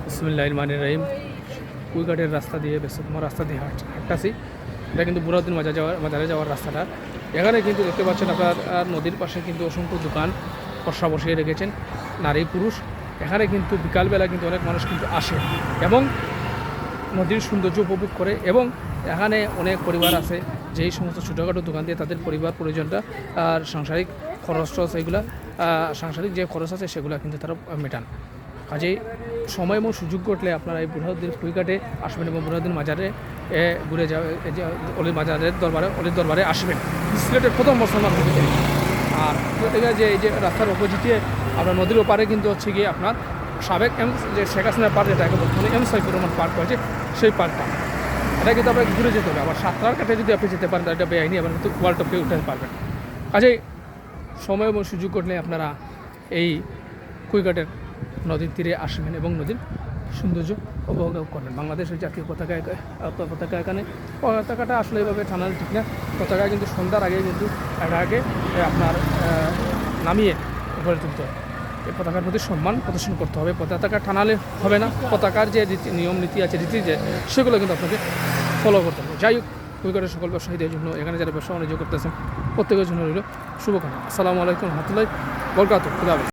বিসমিল্লাহির রহমানির রহিম। কুইঘাটের রাস্তা দিয়ে ব্যস্ততম রাস্তা দিয়ে হাঁটতাছি। এটা কিন্তু বুরহানুদ্দিন মাজারে যাওয়ার রাস্তাটা। এখানে কিন্তু দেখতে পাচ্ছেন আপনার নদীর পাশে কিন্তু অসংখ্য দোকান পসরা বসিয়ে রেখেছেন নারী পুরুষ। এখানে কিন্তু বিকালবেলা কিন্তু অনেক মানুষ কিন্তু আসে এবং নদীর সৌন্দর্য উপভোগ করে, এবং এখানে অনেক পরিবার আছে যেই সমস্ত ছোটোখাটো দোকান দিয়ে তাদের পরিবার পরিজনটা আর সাংসারিক খরচ টরচ এইগুলা সাংসারিক যে খরচ আছে সেগুলো কিন্তু তারা মেটান। কাজেই সময় এবং সুযোগ ঘটলে আপনারা এই বুরহানুদ্দিন কুইঘাটে আসবেন এবং বুরহানুদ্দিন মাজারে ঘুরে যাবে, অলির মাজারের অলির দরবারে আসবেন। সিলেটের প্রথম মুসলমান মন্দির। আর থেকে যে এই যে রাস্তার অপোজিটে আপনার নদীর ওপারে কিন্তু হচ্ছে গিয়ে আপনার সাবেক যে শেখ হাসিনার পার্ক, যেটাকে বর্তমানে সাইফুর রহমান পার্ক হয়েছে, সেই পার্কটা। এটা কিন্তু আপনাকে ঘুরে যেতে হবে। আবার সাঁতরার কাটে যদি আপনি যেতে পারেন তাহলে এটা বেআইনি, আবার কিন্তু ওয়ার্ল্ড টপকে উঠতে পারবেন। কাজেই সময় এবং সুযোগ ঘটলে আপনারা এই কুইঘাটের নদীর তীরে আসবেন এবং নদীর সৌন্দর্য উপভোগ করবেন। বাংলাদেশের জাতীয় পতাকা এখানে পতাকাটা আসলে এভাবে টানানো ঠিক না। পতাকা কিন্তু সন্ধ্যার আগে কিন্তু আগে আপনার নামিয়ে গড়ে তুলতে হবে। এই পতাকার প্রতি সম্মান প্রদর্শন করতে হবে। পতাকা টানালে হবে না, পতাকার যে নিয়ম নীতি আছে, রীতি যে সেগুলো কিন্তু আপনাকে ফলো করতে হবে। যাই হোক, কুইঘাটের সকল ব্যবসায়ীদের জন্য, এখানে যারা ব্যবসা বাণিজ্য করতেছেন প্রত্যেকের জন্য রইল শুভকামনা। আসসালামু আলাইকুম রহমতুল্লাহি ওয়া বারাকাতুহু।